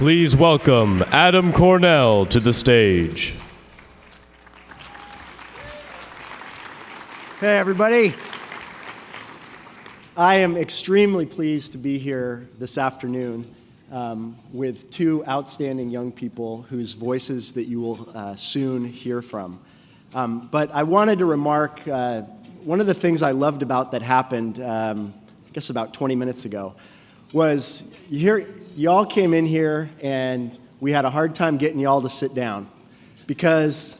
Please welcome Adam Cornell to the stage. Hey, everybody. I am extremely pleased to be here this afternoon with two outstanding young people whose voices that you will soon hear from. But I wanted to remark one of the things I loved about that happened, I guess about 20 minutes ago, was y'all came in here and we had a hard time getting y'all to sit down because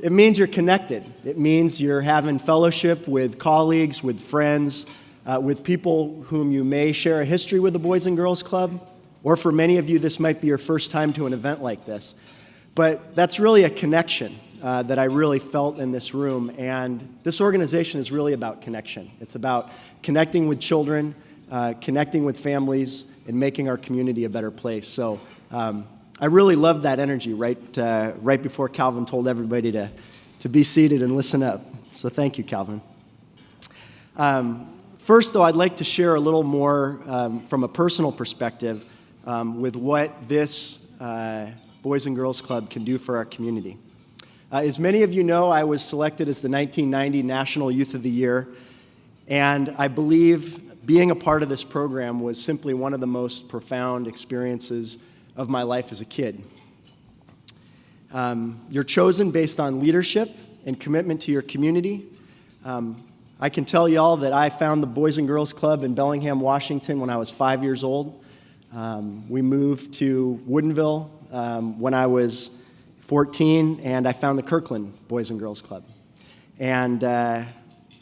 it means you're connected. It means you're having fellowship with colleagues, with friends, with people whom you may share a history with the Boys and Girls Club, or for many of you, this might be your first time to an event like this. But that's really a connection that I really felt in this room, and this organization is really about connection. It's about connecting with children, connecting with families, and making our community a better place. So I really loved that energy right before Calvin told everybody to be seated and listen up. So thank you, Calvin. First, though, I'd like to share a little more from a personal perspective with what this Boys and Girls Club can do for our community. As many of you know, I was selected as the 1990 National Youth of the Year, and I believe being a part of this program was simply one of the most profound experiences of my life as a kid. You're chosen based on leadership and commitment to your community. I can tell y'all that I found the Boys and Girls Club in Bellingham, Washington when I was 5 years old. We moved to Woodinville when I was 14, and I found the Kirkland Boys and Girls Club. And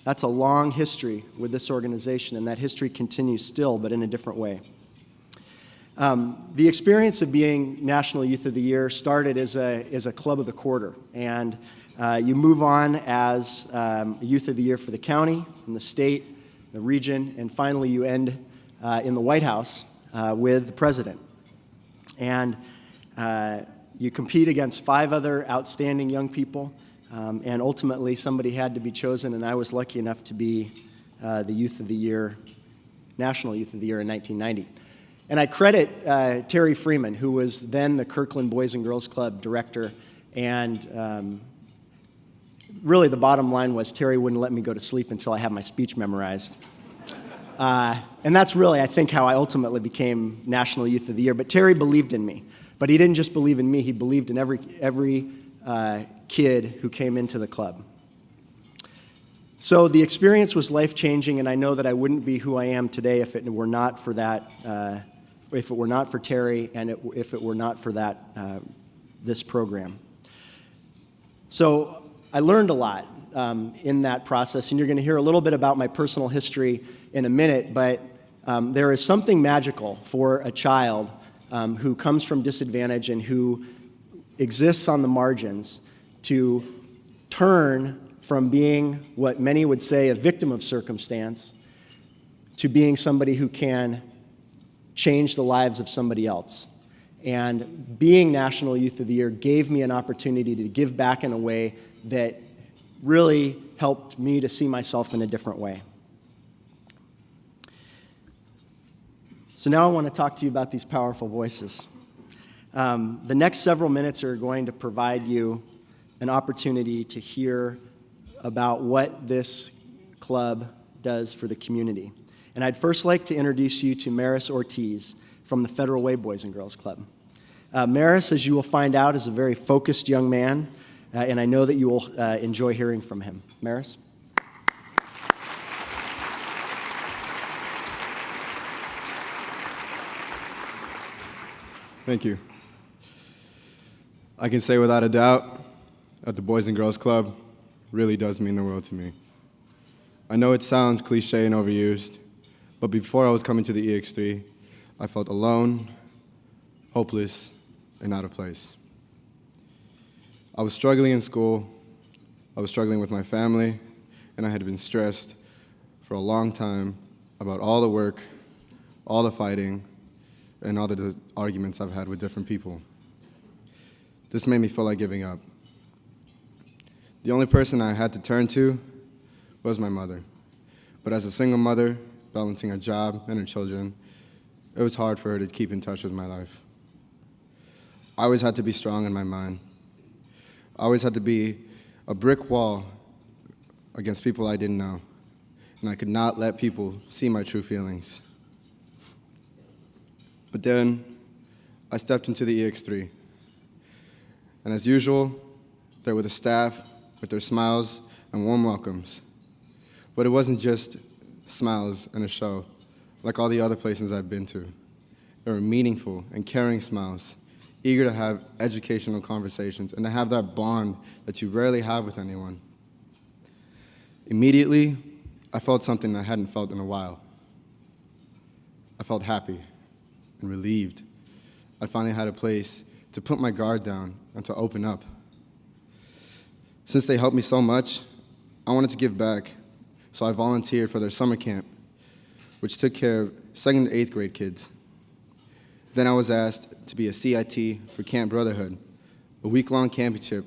that's a long history with this organization, and that history continues still, but in a different way. The experience of being National Youth of the Year started as a club of the quarter, and you move on as Youth of the Year for the county, and the state, the region, and finally you end in the White House with the president. And you compete against 5 other outstanding young people, and ultimately somebody had to be chosen, and I was lucky enough to be the Youth of the Year, National Youth of the Year in 1990. And I credit Terry Freeman, who was then the Kirkland Boys and Girls Club director, and really the bottom line was Terry wouldn't let me go to sleep until I had my speech memorized. And that's really, I think, how I ultimately became National Youth of the Year. But Terry believed in me. But he didn't just believe in me, he believed in every kid who came into the club. So the experience was life-changing, and I know that I wouldn't be who I am today if it were not for that, if it were not for Terry, and if it were not for that, this program. So I learned a lot in that process, and you're going to hear a little bit about my personal history in a minute, but there is something magical for a child who comes from disadvantage and who exists on the margins to turn from being what many would say a victim of circumstance to being somebody who can change the lives of somebody else. And being National Youth of the Year gave me an opportunity to give back in a way that really helped me to see myself in a different way. So now I want to talk to you about these powerful voices. The next several minutes are going to provide you an opportunity to hear about what this club does for the community. And I'd first like to introduce you to Mares Ortiz from the Federal Way Boys and Girls Club. Mares, as you will find out, is a very focused young man, and I know that you will enjoy hearing from him. Mares? Thank you. I can say without a doubt that the Boys and Girls Club really does mean the world to me. I know it sounds cliche and overused, but before I was coming to the EX3, I felt alone, hopeless, and out of place. I was struggling in school, I was struggling with my family, and I had been stressed for a long time about all the work, all the fighting, and all the arguments I've had with different people. This made me feel like giving up. The only person I had to turn to was my mother. But as a single mother, balancing her job and her children, it was hard for her to keep in touch with my life. I always had to be strong in my mind. I always had to be a brick wall against people I didn't know, and I could not let people see my true feelings. But then I stepped into the EX3, and as usual, there were the staff with their smiles and warm welcomes. But it wasn't just smiles and a show, like all the other places I've been to. They were meaningful and caring smiles, eager to have educational conversations and to have that bond that you rarely have with anyone. Immediately, I felt something I hadn't felt in a while. I felt happy and relieved. I finally had a place to put my guard down and to open up. Since they helped me so much, I wanted to give back, so I volunteered for their summer camp, which took care of 2nd to 8th grade kids. Then I was asked to be a CIT for Camp Brotherhood, a week-long camping trip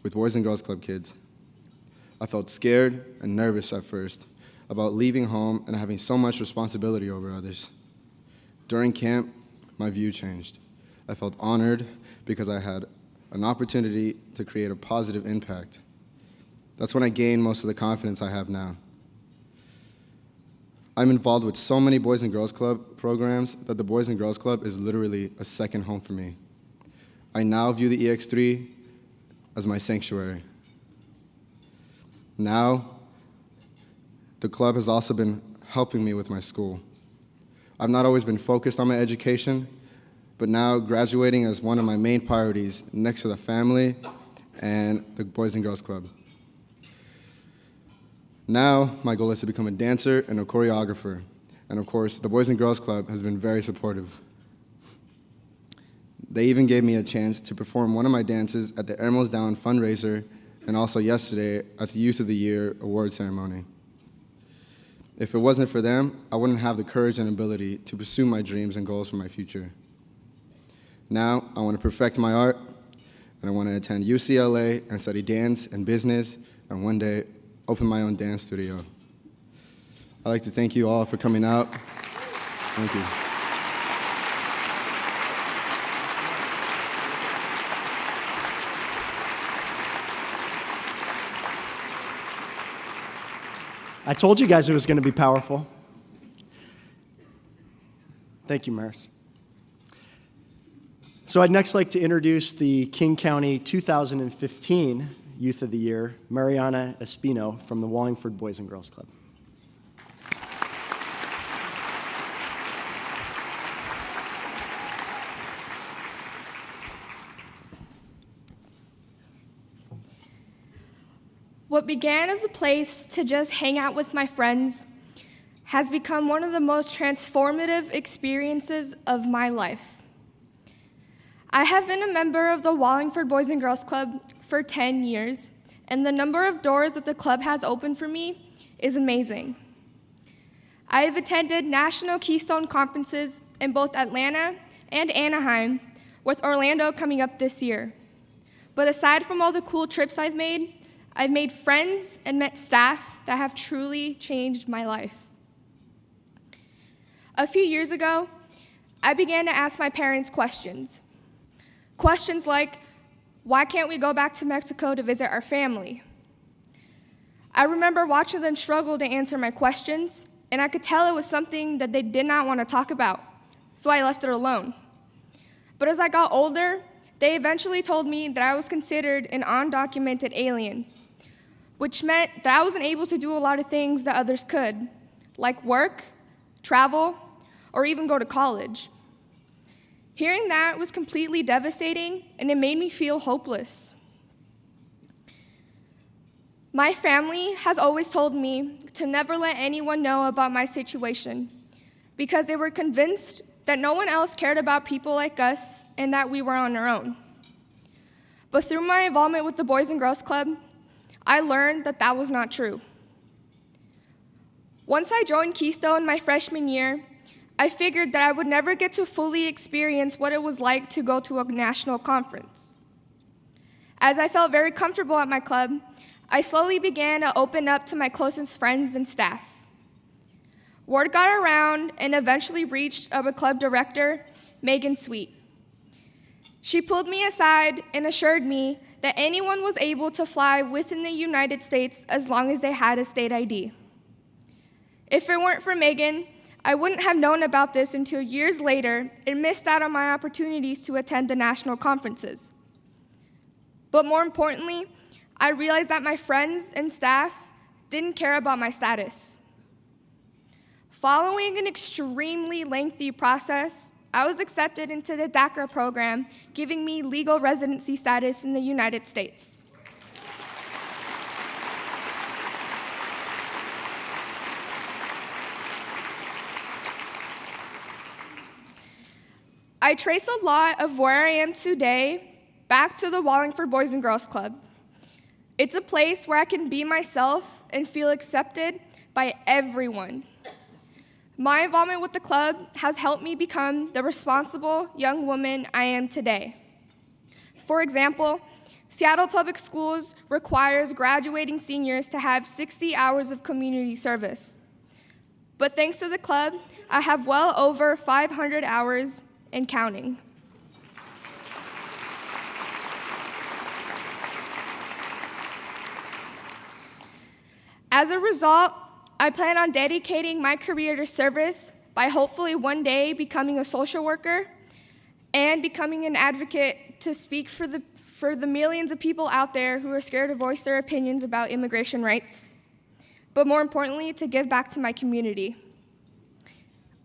with Boys and Girls Club kids. I felt scared and nervous at first about leaving home and having so much responsibility over others. During camp, my view changed. I felt honored because I had an opportunity to create a positive impact. That's when I gained most of the confidence I have now. I'm involved with so many Boys and Girls Club programs that the Boys and Girls Club is literally a second home for me. I now view the EX3 as my sanctuary. Now, the club has also been helping me with my school. I've not always been focused on my education, but now graduating is one of my main priorities next to the family and the Boys and Girls Club. Now, my goal is to become a dancer and a choreographer. And of course, the Boys and Girls Club has been very supportive. They even gave me a chance to perform one of my dances at the Emeralds Down fundraiser and also yesterday at the Youth of the Year award ceremony. If it wasn't for them, I wouldn't have the courage and ability to pursue my dreams and goals for my future. Now, I want to perfect my art, and I want to attend UCLA and study dance and business, and one day open my own dance studio. I'd like to thank you all for coming out. Thank you. I told you guys it was going to be powerful. Thank you, Maris. So I'd next like to introduce the King County 2015 Youth of the Year, Mariana Espino from the Wallingford Boys and Girls Club. What began as a place to just hang out with my friends has become one of the most transformative experiences of my life. I have been a member of the Wallingford Boys and Girls Club for 10 years, and the number of doors that the club has opened for me is amazing. I have attended national Keystone conferences in both Atlanta and Anaheim, with Orlando coming up this year. But aside from all the cool trips I've made friends and met staff that have truly changed my life. A few years ago, I began to ask my parents questions. Questions like, why can't we go back to Mexico to visit our family? I remember watching them struggle to answer my questions, and I could tell it was something that they did not want to talk about, so I left it alone. But as I got older, they eventually told me that I was considered an undocumented alien, which meant that I wasn't able to do a lot of things that others could, like work, travel, or even go to college. Hearing that was completely devastating, and it made me feel hopeless. My family has always told me to never let anyone know about my situation, because they were convinced that no one else cared about people like us and that we were on our own. But through my involvement with the Boys and Girls Club, I learned that that was not true. Once I joined Keystone my freshman year, I figured that I would never get to fully experience what it was like to go to a national conference. As I felt very comfortable at my club, I slowly began to open up to my closest friends and staff. Word got around and eventually reached our club director, Megan Sweet. She pulled me aside and assured me that anyone was able to fly within the United States as long as they had a state ID. If it weren't for Megan, I wouldn't have known about this until years later and missed out on my opportunities to attend the national conferences. But more importantly, I realized that my friends and staff didn't care about my status. Following an extremely lengthy process, I was accepted into the DACA program, giving me legal residency status in the United States. I trace a lot of where I am today back to the Wallingford Boys and Girls Club. It's a place where I can be myself and feel accepted by everyone. My involvement with the club has helped me become the responsible young woman I am today. For example, Seattle Public Schools requires graduating seniors to have 60 hours of community service. But thanks to the club, I have well over 500 hours and counting. As a result, I plan on dedicating my career to service by hopefully one day becoming a social worker and becoming an advocate to speak for the millions of people out there who are scared to voice their opinions about immigration rights, but more importantly, to give back to my community.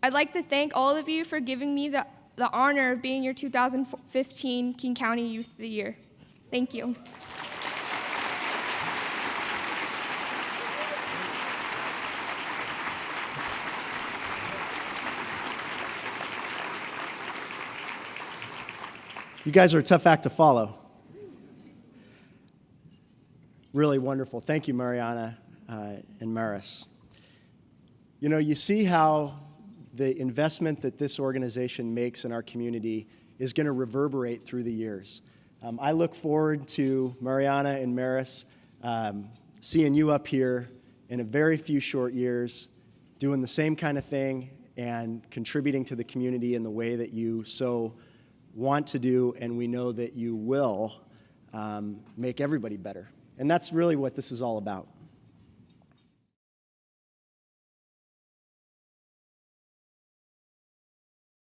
I'd like to thank all of you for giving me the honor of being your 2015 King County Youth of the Year. Thank you. You guys are a tough act to follow. Really wonderful. Thank you, Mariana and Mares. You know, you see how the investment that this organization makes in our community is going to reverberate through the years. I look forward to Mariana and Mares seeing you up here in a very few short years, doing the same kind of thing and contributing to the community in the way that you so want to do, and we know that you will make everybody better. And that's really what this is all about.